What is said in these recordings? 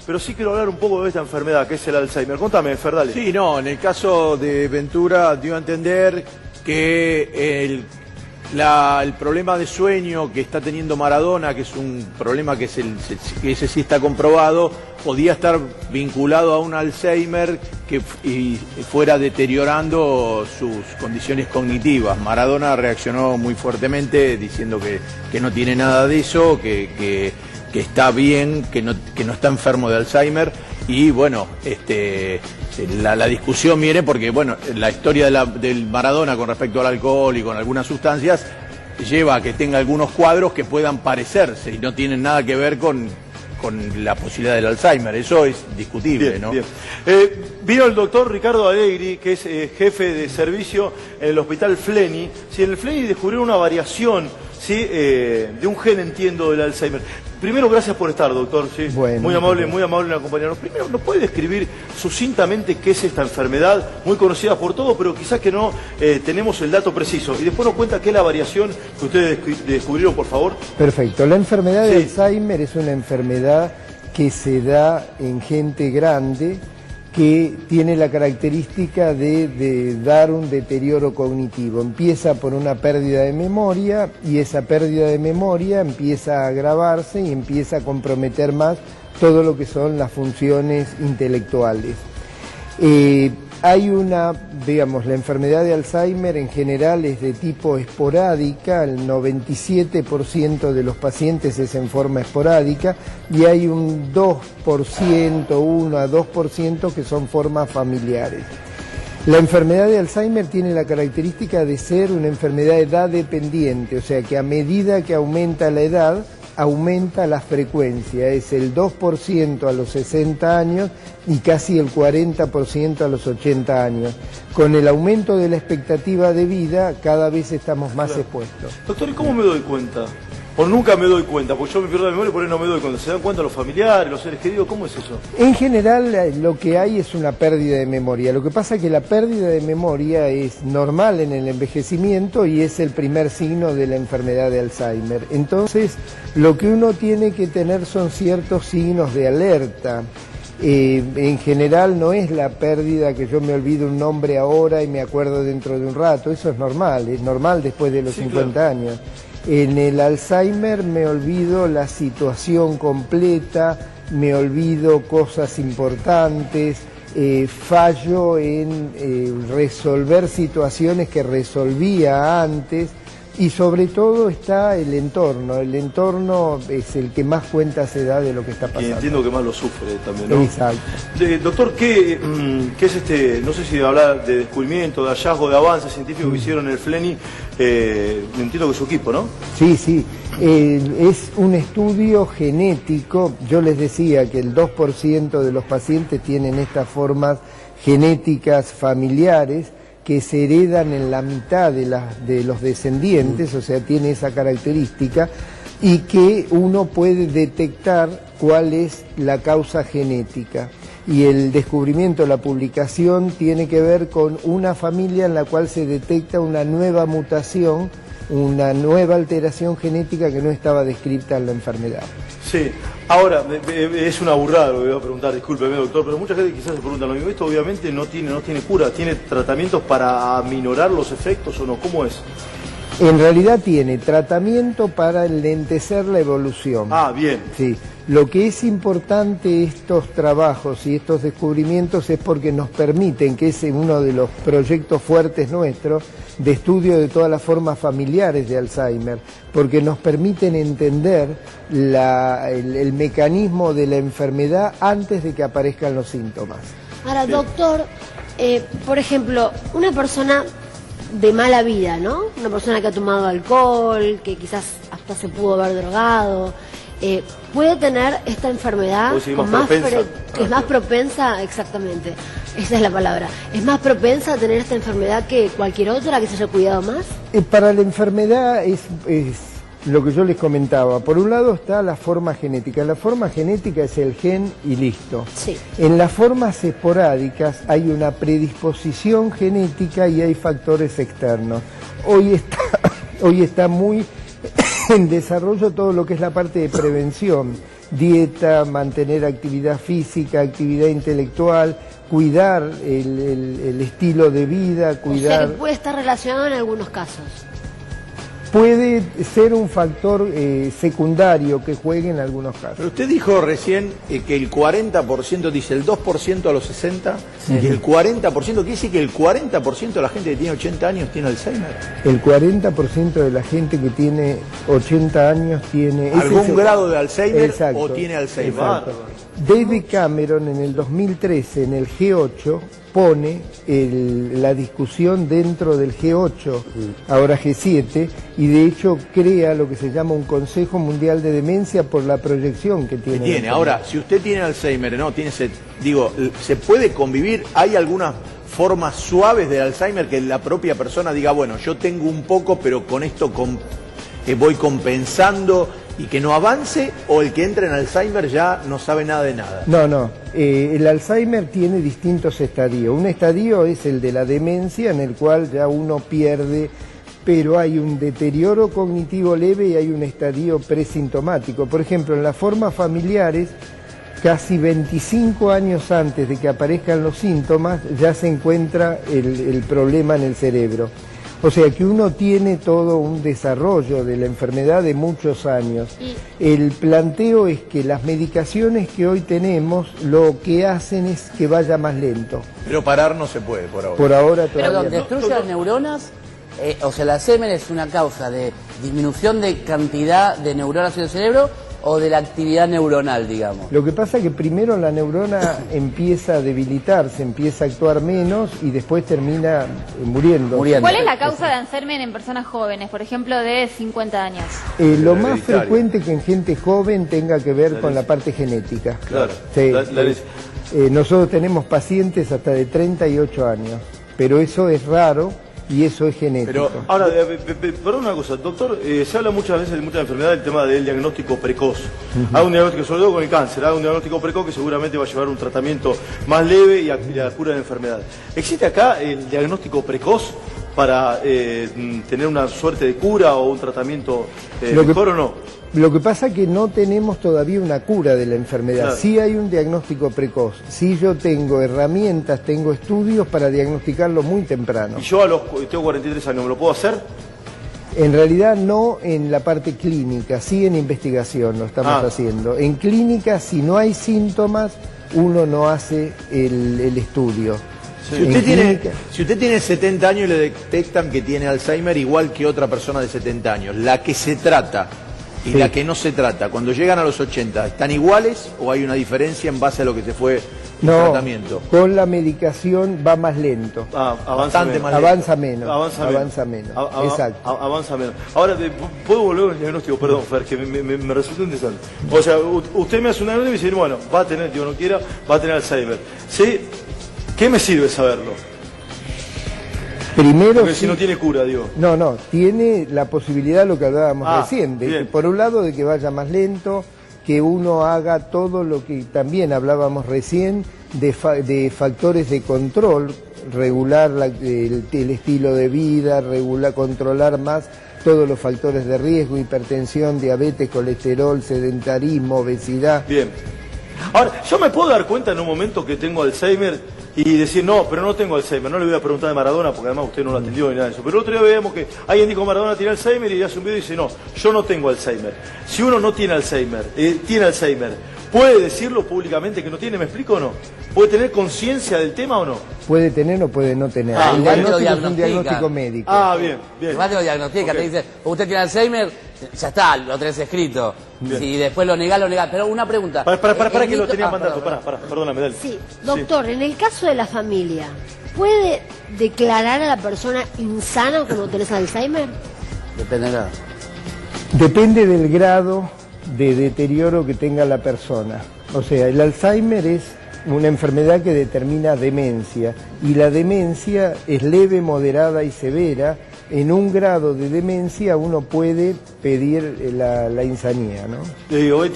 pero sí quiero hablar un poco de esta enfermedad, que es el Alzheimer. Contame, Ferdale. Sí, no, en el caso de Ventura dio a entender que el problema de sueño que está teniendo Maradona, que es un problema que ese sí está comprobado, podía estar vinculado a un Alzheimer y fuera deteriorando sus condiciones cognitivas. Maradona reaccionó muy fuertemente diciendo que no tiene nada de eso, que está bien, que no está enfermo de Alzheimer. Y bueno, la discusión viene porque bueno, la historia del Maradona con respecto al alcohol y con algunas sustancias lleva a que tenga algunos cuadros que puedan parecerse y no tienen nada que ver con la posibilidad del Alzheimer. Eso es discutible, bien, ¿no? Bien. Vino el doctor Ricardo Alegri, que es jefe de servicio en el hospital Fleni. En el Fleni descubrieron una variación, ¿sí? De un gen, entiendo, del Alzheimer. Primero, gracias por estar, doctor. ¿Sí? Bueno, muy amable en acompañarnos. Primero, ¿nos puede describir sucintamente qué es esta enfermedad? Muy conocida por todos, pero quizás que no tenemos el dato preciso. Y después nos cuenta qué es la variación que ustedes descubrieron, por favor. Perfecto. La enfermedad de Alzheimer es una enfermedad que se da en gente grande, que tiene la característica de dar un deterioro cognitivo. Empieza por una pérdida de memoria y esa pérdida de memoria empieza a agravarse y empieza a comprometer más todo lo que son las funciones intelectuales. La enfermedad de Alzheimer en general es de tipo esporádica, el 97% de los pacientes es en forma esporádica y hay un 2%, 1 a 2% que son formas familiares. La enfermedad de Alzheimer tiene la característica de ser una enfermedad edad dependiente, o sea que a medida que aumenta la edad, aumenta la frecuencia, es el 2% a los 60 años y casi el 40% a los 80 años. Con el aumento de la expectativa de vida, cada vez estamos más expuestos. Doctor, ¿y cómo me doy cuenta? O nunca me doy cuenta, porque yo me pierdo la memoria y por ahí no me doy cuenta. ¿Se dan cuenta los familiares, los seres queridos? ¿Cómo es eso? En general lo que hay es una pérdida de memoria. Lo que pasa es que la pérdida de memoria es normal en el envejecimiento y es el primer signo de la enfermedad de Alzheimer. Entonces, lo que uno tiene que tener son ciertos signos de alerta. En general no es la pérdida que yo me olvido un nombre ahora y me acuerdo dentro de un rato. Eso es normal después de los 50 años. En el Alzheimer me olvido la situación completa, me olvido cosas importantes, fallo en resolver situaciones que resolvía antes y sobre todo está el entorno es el que más cuenta se da de lo que está pasando. Y entiendo que más lo sufre también, ¿no? Exacto. Doctor, ¿qué es no sé si hablar de descubrimiento, de hallazgo, de avances científicos que hicieron en el Fleni? Entiendo que su equipo, ¿no? Sí. Es un estudio genético. Yo les decía que el 2% de los pacientes tienen estas formas genéticas familiares que se heredan en la mitad de los descendientes, o sea, tiene esa característica, y que uno puede detectar cuál es la causa genética. Y el descubrimiento, la publicación, tiene que ver con una familia en la cual se detecta una nueva mutación, una nueva alteración genética que no estaba descrita en la enfermedad. Sí, ahora, es una burrada lo que voy a preguntar, discúlpeme, doctor, pero mucha gente quizás se pregunta lo mismo. Esto obviamente no tiene cura, ¿tiene tratamientos para aminorar los efectos o no? ¿Cómo es? En realidad tiene tratamiento para enlentecer la evolución. Ah, bien. Sí. Lo que es importante estos trabajos y estos descubrimientos es porque nos permiten, que es uno de los proyectos fuertes nuestros, de estudio de todas las formas familiares de Alzheimer, porque nos permiten entender el mecanismo de la enfermedad antes de que aparezcan los síntomas. Ahora, doctor, por ejemplo, una persona de mala vida, ¿no? Una persona que ha tomado alcohol, que quizás hasta se pudo haber drogado, puede tener esta enfermedad es más propensa, exactamente, esa es la palabra, es más propensa a tener esta enfermedad que cualquier otra que se haya cuidado más. Para la enfermedad es lo que yo les comentaba. Por un lado está la forma genética. La forma genética es el gen y listo. Sí. En las formas esporádicas hay una predisposición genética y hay factores externos. Hoy está muy en desarrollo todo lo que es la parte de prevención. dieta, mantener actividad física, actividad intelectual, cuidar el estilo de vida, cuidar... O sea que puede estar relacionado en algunos casos. Puede ser un factor secundario que juegue en algunos casos. Pero usted dijo recién que el 40%, dice el 2% a los 60, y el 40%, quiere decir que el 40% de la gente que tiene 80 años tiene Alzheimer. El 40% de la gente que tiene 80 años tiene... ¿Algún grado de Alzheimer? Exacto, o tiene Alzheimer? Exacto. David Cameron en el 2013 en el G8 pone la discusión dentro del G8, ahora G7, y de hecho crea lo que se llama un Consejo Mundial de Demencia por la proyección que tiene. Ahora, si usted tiene Alzheimer, no tiene, ¿se puede convivir? ¿Hay algunas formas suaves de Alzheimer que la propia persona diga, bueno, yo tengo un poco, pero con esto voy compensando y que no avance, o el que entra en Alzheimer ya no sabe nada de nada? No. El Alzheimer tiene distintos estadios. Un estadio es el de la demencia, en el cual ya uno pierde, pero hay un deterioro cognitivo leve y hay un estadio presintomático. Por ejemplo, en las formas familiares, casi 25 años antes de que aparezcan los síntomas, ya se encuentra el problema en el cerebro. O sea que uno tiene todo un desarrollo de la enfermedad de muchos años. El planteo es que las medicaciones que hoy tenemos lo que hacen es que vaya más lento. Pero parar no se puede por ahora. Por ahora todavía Perdón, no. ¿destruye las neuronas? O sea, el Alzheimer es una causa de disminución de cantidad de neuronas en el cerebro o de la actividad neuronal, digamos. Lo que pasa es que primero la neurona empieza a debilitarse, empieza a actuar menos y después termina muriendo. ¿Cuál es la causa de Alzheimer en personas jóvenes, por ejemplo, de 50 años? Lo más frecuente que en gente joven tenga que ver con la parte genética. Claro. Sí, nosotros tenemos pacientes hasta de 38 años, pero eso es raro. Y eso es genético. Pero ahora, perdón una cosa, doctor, se habla muchas veces de muchas enfermedades del tema del diagnóstico precoz. Hay un diagnóstico, sobre todo con el cáncer, hay un diagnóstico precoz que seguramente va a llevar un tratamiento más leve y a la cura de la enfermedad. ¿Existe acá el diagnóstico precoz para tener una suerte de cura o un tratamiento mejor o no? Lo que pasa es que no tenemos todavía una cura de la enfermedad. Claro. Sí hay un diagnóstico precoz. Sí yo tengo herramientas, tengo estudios para diagnosticarlo muy temprano. Y yo tengo 43 años, ¿me lo puedo hacer? En realidad no en la parte clínica, sí en investigación lo estamos haciendo. En clínica, si no hay síntomas, uno no hace el estudio. Si usted tiene 70 años y le detectan que tiene Alzheimer igual que otra persona de 70 años, la que se trata y la que no se trata, cuando llegan a los 80, ¿están iguales o hay una diferencia en base a lo que se fue el tratamiento? Con la medicación va más lento. Avanza menos. Avanza menos. Exacto. Avanza menos. Ahora, ¿puedo volver al diagnóstico? Perdón, Fer, que me resulta interesante. O sea, usted me hace un diagnóstico y me dice, bueno, va a tener, Dios no quiera, va a tener Alzheimer. ¿Sí? ¿Qué me sirve saberlo? Primero, porque si no tiene cura, digo. No, tiene la posibilidad, lo que hablábamos recién, de que, por un lado, de que vaya más lento, que uno haga todo lo que también hablábamos recién, de factores de control, regular el estilo de vida, controlar más todos los factores de riesgo, hipertensión, diabetes, colesterol, sedentarismo, obesidad. Bien. Ahora, ¿yo me puedo dar cuenta en un momento que tengo Alzheimer y decir, no, pero no tengo Alzheimer? No le voy a preguntar de Maradona porque además usted no lo atendió ni nada de eso. Pero el otro día veíamos que alguien dijo Maradona tiene Alzheimer y hace un video y dice, no, yo no tengo Alzheimer. Si uno no tiene Alzheimer, ¿puede decirlo públicamente que no tiene? ¿Me explico o no? ¿Puede tener conciencia del tema o no? Puede tener o puede no tener. El diagnóstico es un diagnóstico médico. Bien. Igual te lo diagnostica, te dice, usted tiene Alzheimer, ya está, lo tenés escrito. Bien. Si después lo negás. Pero una pregunta. Para que lo tenía mandado. Perdóname, dale. Sí, doctor, en el caso de la familia, ¿puede declarar a la persona insana cuando tenés Alzheimer? Dependerá. Depende del grado de deterioro que tenga la persona. O sea, el Alzheimer es una enfermedad que determina demencia, y la demencia es leve, moderada y severa. En un grado de demencia uno puede pedir la insanía, ¿no?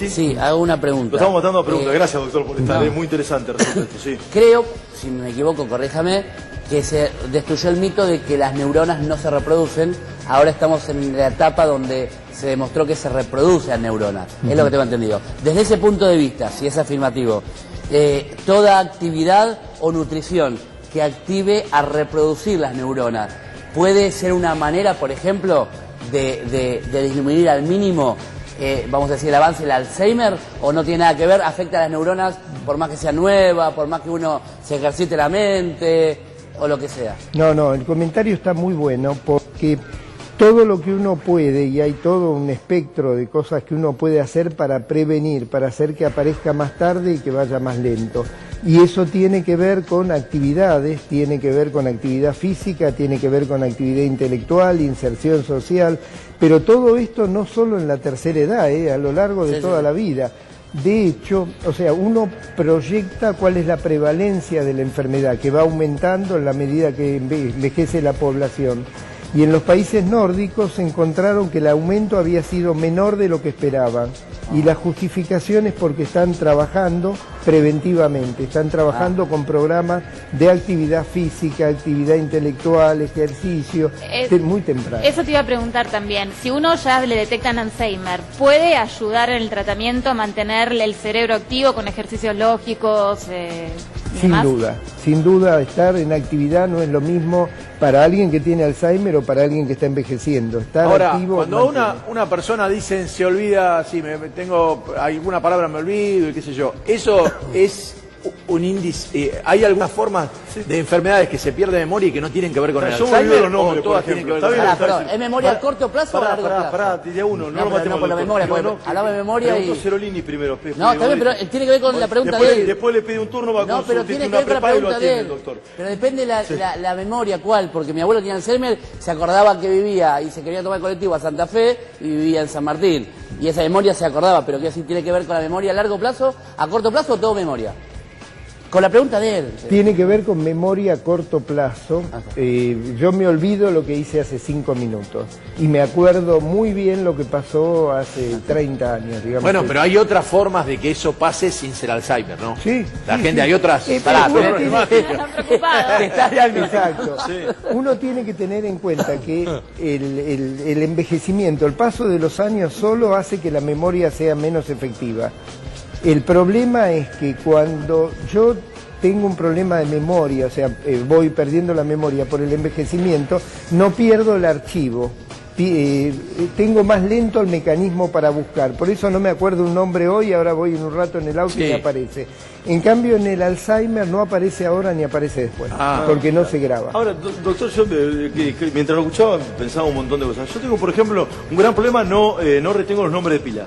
Sí, hago una pregunta. Lo estamos matando a preguntas. Gracias, doctor, por estar. Es muy interesante esto, sí. Creo, si me equivoco, corríjame, que se destruyó el mito de que las neuronas no se reproducen ahora estamos en la etapa donde se demostró que se reproducen neuronas, es lo que tengo entendido. Desde ese punto de vista, si es afirmativo, toda actividad o nutrición que active a reproducir las neuronas, ¿puede ser una manera, por ejemplo, de disminuir al mínimo, vamos a decir, el avance del Alzheimer, o no tiene nada que ver, afecta a las neuronas por más que sea nueva, por más que uno se ejercite la mente, o lo que sea? No, el comentario está muy bueno porque todo lo que uno puede, y hay todo un espectro de cosas que uno puede hacer para prevenir, para hacer que aparezca más tarde y que vaya más lento. Y eso tiene que ver con actividades, tiene que ver con actividad física, tiene que ver con actividad intelectual, inserción social, pero todo esto no solo en la tercera edad, a lo largo de toda la vida. De hecho, o sea, uno proyecta cuál es la prevalencia de la enfermedad, que va aumentando en la medida que envejece la población. Y en los países nórdicos se encontraron que el aumento había sido menor de lo que esperaban. Y la justificación es porque están trabajando preventivamente, están trabajando con programas de actividad física, actividad intelectual, ejercicio, muy temprano. Eso te iba a preguntar también. Si uno ya le detectan Alzheimer, ¿puede ayudar en el tratamiento a mantener el cerebro activo con ejercicios lógicos? Sin duda, estar en actividad no es lo mismo para alguien que tiene Alzheimer o para alguien que está envejeciendo. Estar ahora, activo, cuando una persona dice se olvida, si tengo alguna palabra me olvido y qué sé yo, eso es un índice. ¿Hay alguna forma de enfermedades que se pierde memoria y que no tienen que ver con el Alzheimer? Los nombres, o todas tienen que ver con el Perdón, ¿es memoria a corto plazo o a largo plazo? Pará, diría uno, no lo matemos. por la memoria, hablaba de memoria y... Cerolini primero. No, está bien, pero tiene que ver con la pregunta de él. Después le pide un turno, va No, con pero su tiene que una ver con la prepa y lo pregunta de atiende él. el doctor. Pero depende la memoria, ¿cuál? Porque mi abuelo tenía Alzheimer, se acordaba que vivía y se quería tomar el colectivo a Santa Fe y vivía en San Martín. Y esa memoria se acordaba, pero ¿qué así tiene que ver con la memoria a largo plazo, a corto plazo o todo memoria? Con la pregunta de él. Tiene que ver con memoria a corto plazo. Yo me olvido lo que hice hace 5 minutos y me acuerdo muy bien lo que pasó hace 30 años, digamos. Bueno, pero hay otras formas de que eso pase sin ser Alzheimer, ¿no? Sí. La gente, hay otras... Están preocupados. Exacto. Uno tiene que tener en cuenta que el envejecimiento, el paso de los años solo hace que la memoria sea menos efectiva. El problema es que cuando yo tengo un problema de memoria, o sea, voy perdiendo la memoria por el envejecimiento, no pierdo el archivo. Tengo más lento el mecanismo para buscar. Por eso no me acuerdo un nombre hoy, ahora voy en un rato en el auto y me aparece. En cambio, en el Alzheimer no aparece ahora ni aparece después, porque no se graba. Ahora, doctor, yo mientras lo escuchaba pensaba un montón de cosas. Yo tengo, por ejemplo, un gran problema, no retengo los nombres de pila.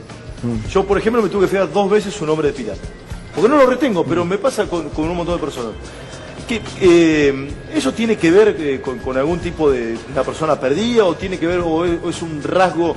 Yo, por ejemplo, me tuve que fijar 2 veces su nombre de pila. Porque no lo retengo, pero me pasa con un montón de personas. ¿Eso tiene que ver con algún tipo de una persona perdida o tiene que ver o es un rasgo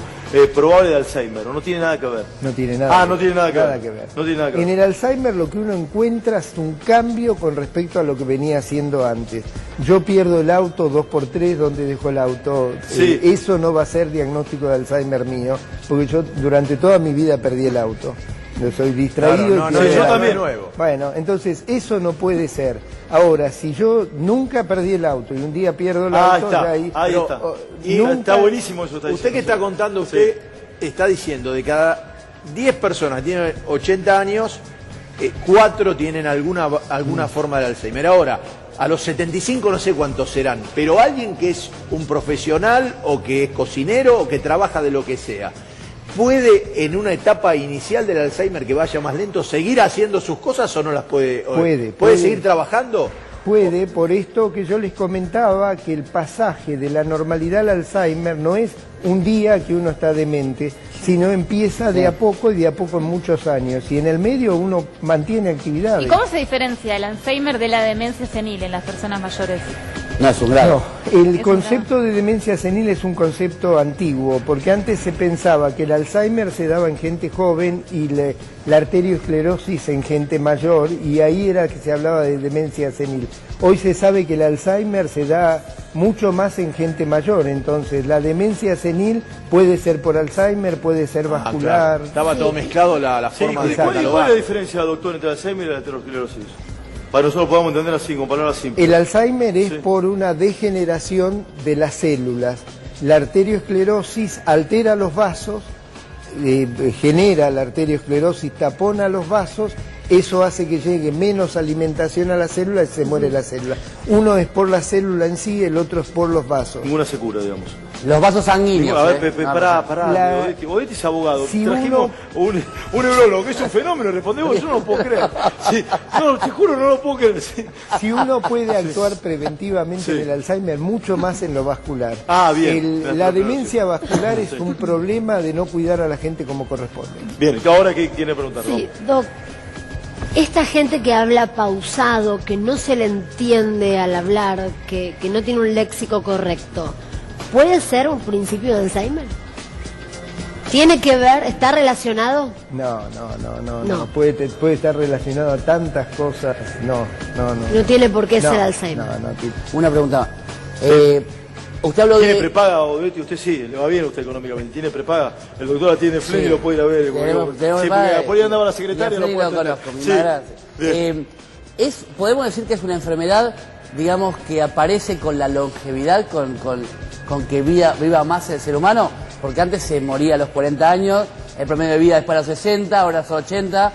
probable de Alzheimer? ¿O no tiene nada que ver? No tiene nada. No tiene nada que ver. No tiene nada que ver. En el Alzheimer lo que uno encuentra es un cambio con respecto a lo que venía haciendo antes. Yo pierdo el auto 2x3, ¿dónde dejo el auto? Sí. Eso no va a ser diagnóstico de Alzheimer mío, porque yo durante toda mi vida perdí el auto. Yo soy distraído. Claro, yo también. Nuevo. Bueno, entonces eso no puede ser. Ahora, si yo nunca perdí el auto y un día pierdo el auto, ahí está. Y nunca... está buenísimo eso. Usted que está contando, usted está diciendo de cada 10 personas tienen 80 años, 4 tienen alguna forma de Alzheimer. Ahora, a los 75 no sé cuántos serán, pero alguien que es un profesional o que es cocinero o que trabaja de lo que sea, ¿puede en una etapa inicial del Alzheimer que vaya más lento seguir haciendo sus cosas o no las puede? ¿Puede seguir trabajando? Puede, por esto que yo les comentaba, que el pasaje de la normalidad al Alzheimer no es un día que uno está demente, sino empieza de a poco y de a poco en muchos años. Y en el medio uno mantiene actividades. ¿Y cómo se diferencia el Alzheimer de la demencia senil en las personas mayores? No, es un grave. No, el concepto de demencia senil es un concepto antiguo, porque antes se pensaba que el Alzheimer se daba en gente joven y la arteriosclerosis en gente mayor, y ahí era que se hablaba de demencia senil. Hoy se sabe que el Alzheimer se da mucho más en gente mayor, entonces la demencia senil puede ser por Alzheimer, puede ser vascular. Claro. Estaba todo mezclado la forma de ¿Cuál es la diferencia, doctor, entre el Alzheimer y la arteriosclerosis? Para nosotros podamos entender así, con palabras simples. El Alzheimer es por una degeneración de las células. La arteriosclerosis altera los vasos, genera la arteriosclerosis, tapona los vasos, eso hace que llegue menos alimentación a la célula y se muere la célula. Uno es por la célula en sí, el otro es por los vasos. Ninguna se cura, digamos. Los vasos sanguíneos. A ver, pará, Odetti es abogado. Si Trajimos un neurólogo, que es un fenómeno, respondemos, yo no lo puedo creer. Sí, no, te juro, no lo puedo creer. Sí. Si uno puede actuar preventivamente del Alzheimer, mucho más en lo vascular. Ah, bien. La demencia vascular es un problema de no cuidar a la gente como corresponde. Bien, ahora ¿qué quiere preguntar? Sí, Doc. Esta gente que habla pausado, que no se le entiende al hablar, que no tiene un léxico correcto, ¿puede ser un principio de Alzheimer? ¿Tiene que ver, está relacionado? No. Puede estar relacionado a tantas cosas. No. No tiene por qué ser Alzheimer. Una pregunta. Usted habló ¿Tiene de... prepaga, Odetti? Usted sí, le va bien a usted económicamente. ¿Tiene prepaga? El doctor la tiene Flen y lo puede ir a ver. Tenemos por ahí andaba la secretaria. Lo conozco, podemos decir que es una enfermedad, digamos, que aparece con la longevidad, con que viva más el ser humano, porque antes se moría a los 40 años, el promedio de vida es para los 60, ahora son 80.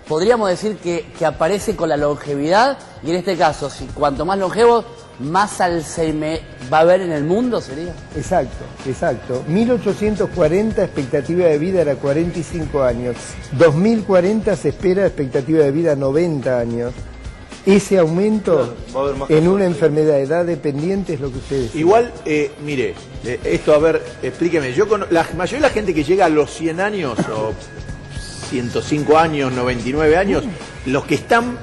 Podríamos decir que aparece con la longevidad, y en este caso, si cuanto más longevo, más Alzheimer va a haber en el mundo, ¿sería? Exacto. 1840 expectativa de vida era 45 años. 2040 se espera expectativa de vida 90 años. Ese aumento en una enfermedad de edad dependiente es lo que ustedes dicen. Igual, mire, esto, a ver, explíqueme. La mayoría de la gente que llega a los 100 años, o 105 años, 99 años, los que están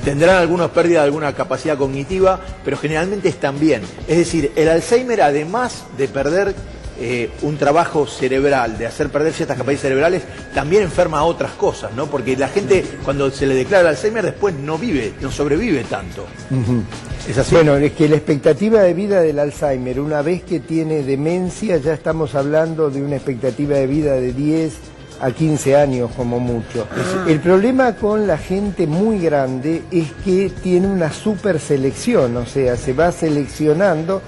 tendrán algunas pérdidas de alguna capacidad cognitiva, pero generalmente están bien. Es decir, el Alzheimer, además de perder un trabajo cerebral, de hacer perder ciertas capacidades cerebrales, también enferma a otras cosas, ¿no? Porque la gente, cuando se le declara el Alzheimer, después no sobrevive tanto. ¿Es así? Bueno, es que la expectativa de vida del Alzheimer, una vez que tiene demencia, ya estamos hablando de una expectativa de vida de 10 a 15 años como mucho. El problema con la gente muy grande es que tiene una super selección, o sea, se va seleccionando,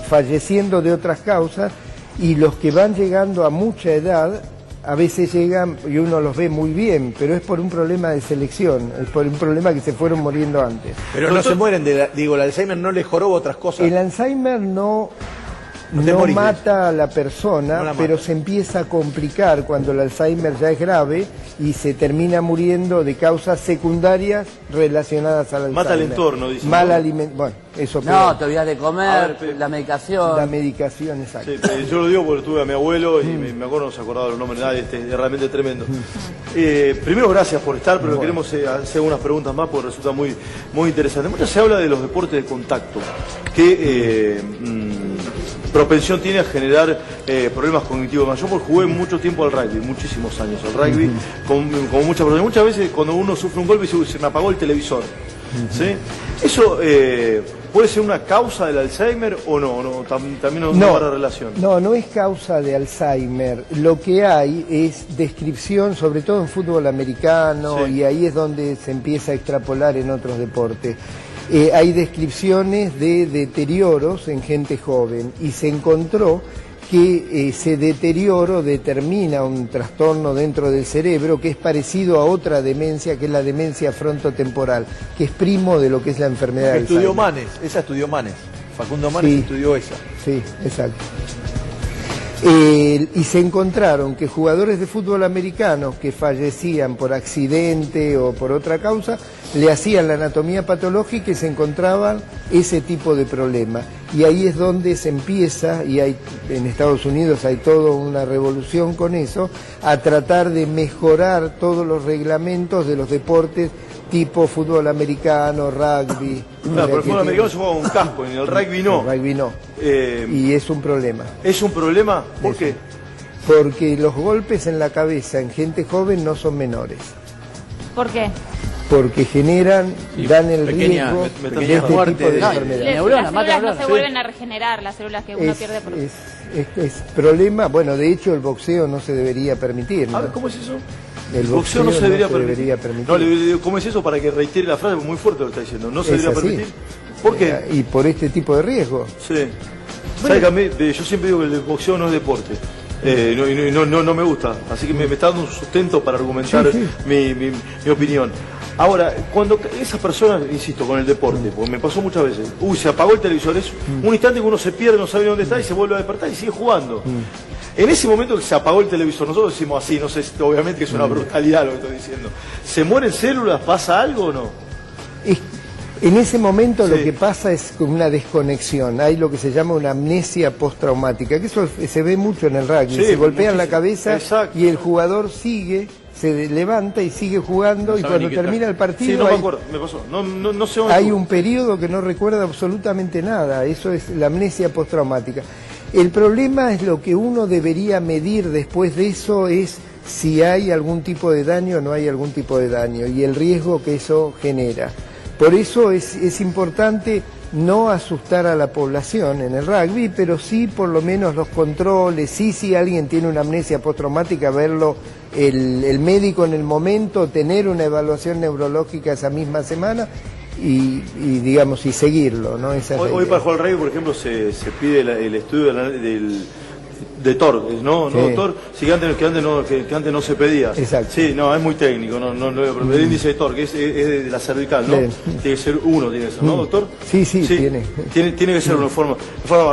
falleciendo de otras causas, y los que van llegando a mucha edad, a veces llegan y uno los ve muy bien, pero es por un problema de selección, es por un problema que se fueron muriendo antes. Pero no se mueren el Alzheimer no le joroba otras cosas. El Alzheimer no mata a la persona, pero se empieza a complicar cuando el Alzheimer ya es grave y se termina muriendo de causas secundarias relacionadas al Alzheimer. Mata el entorno, dice. Mal alimento, bueno, eso peor. No, te olvidas de comer, la medicación. La medicación, exacto. Sí, yo lo digo porque tuve a mi abuelo y me acuerdo, no se acordaba los nombres, nada, es realmente tremendo. Primero, gracias por estar, pero queremos hacer unas preguntas más porque resulta muy, muy interesante. Mucho se habla de los deportes de contacto, que propensión tiene a generar problemas cognitivos. Yo jugué mucho tiempo al rugby, muchísimos años al rugby, con muchas personas. Muchas veces cuando uno sufre un golpe se me apagó el televisor. ¿Sí? ¿Eso puede ser una causa del Alzheimer o no? También no guarda relación. No es causa de Alzheimer. Lo que hay es descripción, sobre todo en fútbol americano, y ahí es donde se empieza a extrapolar en otros deportes. Hay descripciones de deterioros en gente joven y se encontró que ese deterioro determina un trastorno dentro del cerebro que es parecido a otra demencia, que es la demencia frontotemporal, que es primo de lo que es la enfermedad de Alzheimer. Estudió Manes. Facundo Manes estudió esa. Sí, exacto. Y se encontraron que jugadores de fútbol americanos que fallecían por accidente o por otra causa, le hacían la anatomía patológica y se encontraban ese tipo de problema. Y ahí es donde se empieza, y en Estados Unidos hay toda una revolución con eso, a tratar de mejorar todos los reglamentos de los deportes tipo fútbol americano, rugby. Claro, pero el fútbol americano se juega con un casco, en el rugby no. El rugby no. Y es un problema. ¿Es un problema? ¿Por qué? Porque los golpes en la cabeza en gente joven no son menores. ¿Por qué? Porque dan el riesgo de este tipo de enfermedad. Las células no se vuelven a regenerar, las células que uno pierde por... Es problema, bueno, de hecho el boxeo no se debería permitir, ¿no? A ver, ¿cómo es eso? El boxeo no se debería permitir. No, le digo, ¿cómo es eso? Para que reitere la frase, muy fuerte lo está diciendo. ¿No se debería permitir? ¿Por qué? Y por este tipo de riesgo. Sí. ¿Sabe que a mí, yo siempre digo que el boxeo no es deporte? No me gusta, así que me está dando un sustento para argumentar mi opinión. Ahora, cuando esas personas, insisto, con el deporte, porque me pasó muchas veces, se apagó el televisor, es un instante que uno se pierde, no sabe dónde está y se vuelve a despertar y sigue jugando. En ese momento que se apagó el televisor, nosotros decimos así, no sé, obviamente que es una brutalidad lo que estoy diciendo. ¿Se mueren células? ¿Pasa algo o no? En ese momento lo que pasa es una desconexión, hay lo que se llama una amnesia postraumática, que eso se ve mucho en el rugby, se golpean la cabeza y el jugador sigue, se levanta y sigue jugando y cuando termina el partido me pasó. No sé hay un periodo que no recuerda absolutamente nada, eso es la amnesia postraumática. El problema es lo que uno debería medir después de eso es si hay algún tipo de daño o no hay algún tipo de daño y el riesgo que eso genera. Por eso es importante no asustar a la población en el rugby, pero sí por lo menos los controles, si alguien tiene una amnesia postraumática, verlo el médico en el momento, tener una evaluación neurológica esa misma semana y digamos, y seguirlo, ¿no? Hoy para jugar al rugby, por ejemplo, se pide el estudio de TOR, ¿no, doctor? Sí, que antes no se pedía. Exacto. Sí, no, es muy técnico, el índice de TOR, que es de la cervical, ¿no? Tiene que ser uno, tiene eso, ¿no, doctor? Sí, tiene. Tiene que ser una forma.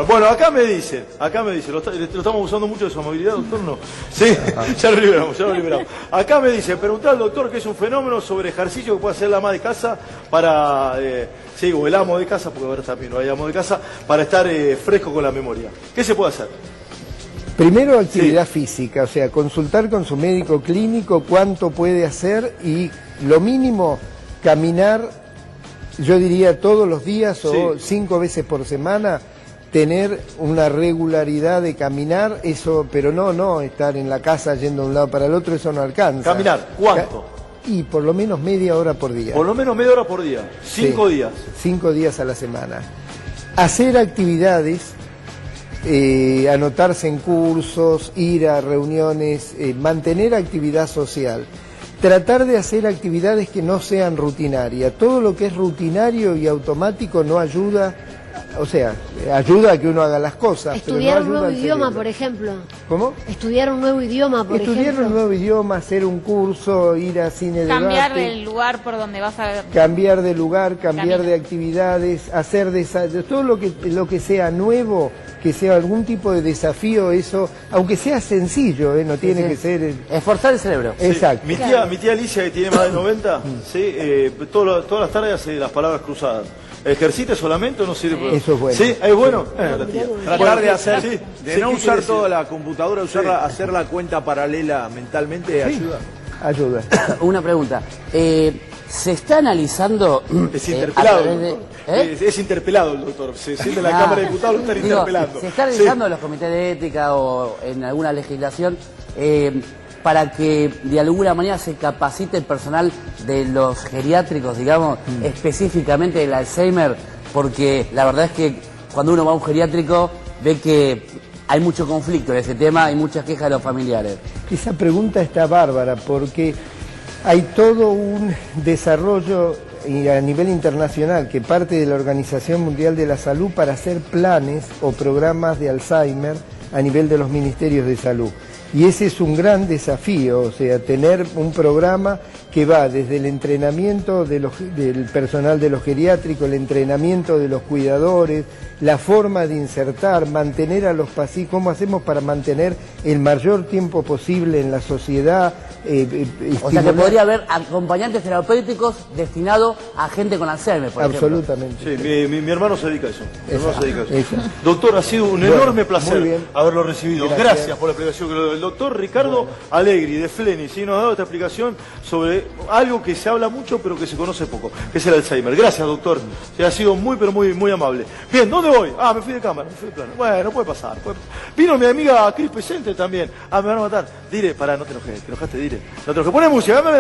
Bueno, acá me dice, lo estamos usando mucho de su amabilidad, doctor, ¿no? Sí, ya lo liberamos. Acá me dice, preguntar al doctor que es un fenómeno sobre ejercicio que puede hacer la ama de casa para, o el amo de casa, porque ahora también no hay amo de casa, para estar fresco con la memoria. ¿Qué se puede hacer? Primero actividad física, o sea, consultar con su médico clínico cuánto puede hacer y lo mínimo caminar, yo diría todos los días o 5 veces por semana, tener una regularidad de caminar, eso, pero no estar en la casa yendo de un lado para el otro, eso no alcanza. ¿Caminar? ¿Cuánto? Y por lo menos media hora por día. Por lo menos media hora por día, 5 días. 5 días a la semana. Hacer actividades, anotarse en cursos, ir a reuniones, mantener actividad social. Tratar de hacer actividades que no sean rutinarias. Todo lo que es rutinario y automático no ayuda, o sea, ayuda a que uno haga las cosas. Estudiar pero no ayuda un nuevo idioma, cerebro. por ejemplo. ¿Cómo? Estudiar un nuevo idioma, por ejemplo. Estudiar un nuevo idioma, hacer un curso, ir a cine de Cambiar debate, el lugar por donde vas a... cambiar de lugar, cambiar de actividades, hacer todo lo que sea nuevo, que sea algún tipo de desafío, eso, aunque sea sencillo, no tiene que ser... Esforzar el cerebro. Exacto. Mi tía Alicia, que tiene más de 90, todas las tardes hace las palabras cruzadas. ¿Ejercita solamente o no sirve? Eso es bueno. ¿Sí? ¿Es bueno? Tratar de hacer, Sí, no ¿qué usar quiere toda decir? la computadora, hacer la cuenta paralela mentalmente ayuda. Ayuda. Una pregunta. ¿Se está analizando... Es interpelado. a través de- Es interpelado el doctor. Se siente en la Cámara de Diputados, lo están interpelando. ¿Se está analizando en los comités de ética o en alguna legislación para que de alguna manera se capacite el personal de los geriátricos, digamos, específicamente del Alzheimer? Porque la verdad es que cuando uno va a un geriátrico ve que hay mucho conflicto en ese tema y muchas quejas de los familiares. Esa pregunta está bárbara porque hay todo un desarrollo a nivel internacional que parte de la Organización Mundial de la Salud para hacer planes o programas de Alzheimer a nivel de los ministerios de salud. Y ese es un gran desafío, o sea, tener un programa que va desde el entrenamiento del personal de los geriátricos, el entrenamiento de los cuidadores, la forma de insertar, mantener a los pacientes, cómo hacemos para mantener el mayor tiempo posible en la sociedad. O sea que podría haber acompañantes terapéuticos destinados a gente con Alzheimer, por Absolutamente. Sí, mi hermano se dedica a eso. Eso. Doctor, ha sido un enorme placer muy bien. haberlo recibido. Gracias por la explicación. El doctor Ricardo Allegri, de Fleni, ¿sí? Nos ha dado esta explicación sobre algo que se habla mucho pero que se conoce poco, que es el Alzheimer. Gracias, doctor. Ha sido muy, pero muy amable. Bien, ¿dónde voy? Me fui de cámara, me fui de plano. Bueno, puede pasar. Vino mi amiga Cris Pesente también. Me van a matar. Dire, pará, no te enojaste, Dire. No te enojes. Poné música, cámbiame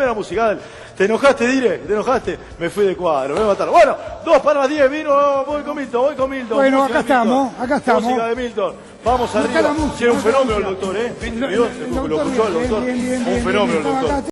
la música. Te enojaste, Dire, te enojaste. Me fui de cuadro, me voy a matar. Bueno, 2 para las 10, vino, voy con Milton. Bueno, Música acá estamos. Música de Milton. Vamos arriba. Sí, un fenómeno el doctor, ¿eh? ¿Vio? Lo escuchó el doctor. Un fenómeno el doctor.